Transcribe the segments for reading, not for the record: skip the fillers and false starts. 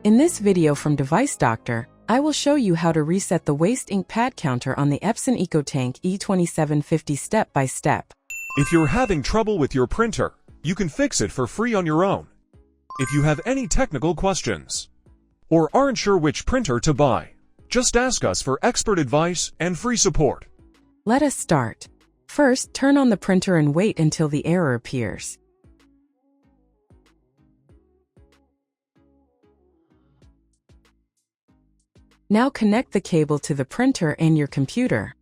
In this video from Device Doctor, I will show you how to reset the waste ink pad counter on the Epson EcoTank ET-2750 step by step. If you're having trouble with your printer, you can fix it for free on your own. If you have any technical questions or aren't sure which printer to buy, just ask us for expert advice and free support. Let us start. First, turn on the printer and wait until the error appears. Now connect the cable to the printer and your computer.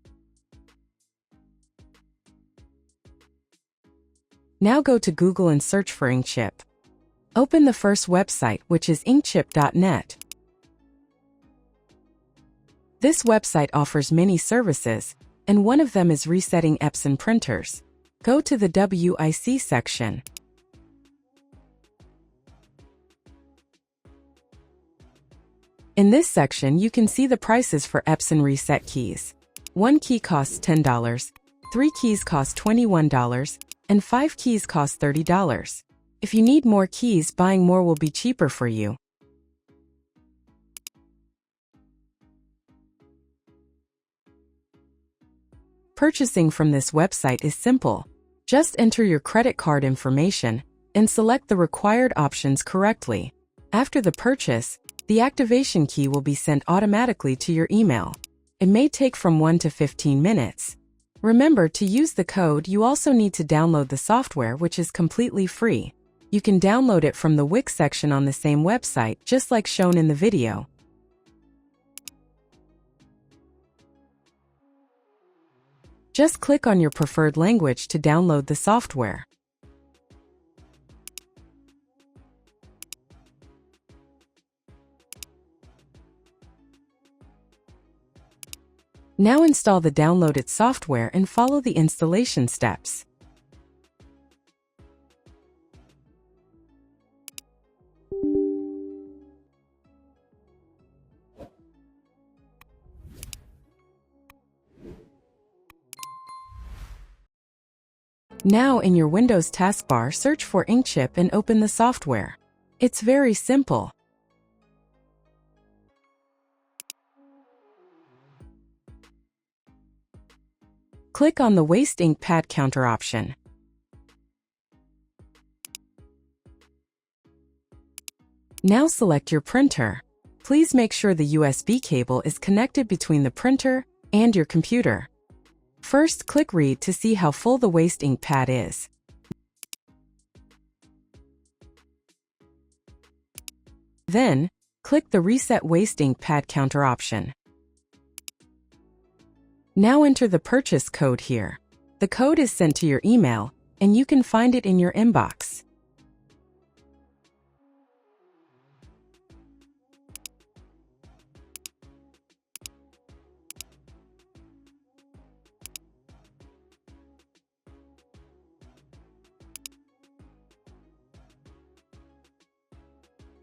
Now go to Google and search for InkChip. Open the first website, which is inkchip.net. This website offers many services, and one of them is resetting Epson printers. Go to the WIC section. In this section, you can see the prices for Epson reset keys. 1 key costs $10, 3 keys cost $21, and 5 keys cost $30. If you need more keys, buying more will be cheaper for you. Purchasing from this website is simple. Just enter your credit card information and select the required options correctly. After the purchase, the activation key will be sent automatically to your email. It may take from 1 to 15 minutes. Remember, to use the code, you also need to download the software, which is completely free. You can download it from the WIC section on the same website, just like shown in the video. Just click on your preferred language to download the software. Now install the downloaded software and follow the installation steps. Now in your Windows taskbar, search for InkChip and open the software. It's very simple. Click on the Waste Ink Pad Counter option. Now select your printer. Please make sure the USB cable is connected between the printer and your computer. First, click Read to see how full the waste ink pad is. Then, click the Reset Waste Ink Pad Counter option. Now enter the purchase code here. The code is sent to your email, and you can find it in your inbox.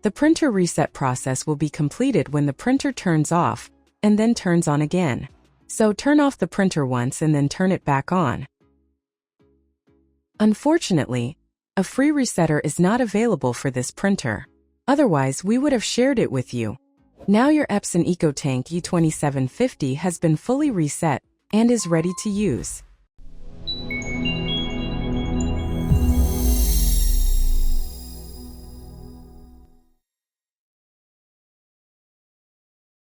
The printer reset process will be completed when the printer turns off and then turns on again. So turn off the printer once and then turn it back on. Unfortunately, a free resetter is not available for this printer. Otherwise, we would have shared it with you. Now your Epson EcoTank E2750 has been fully reset and is ready to use.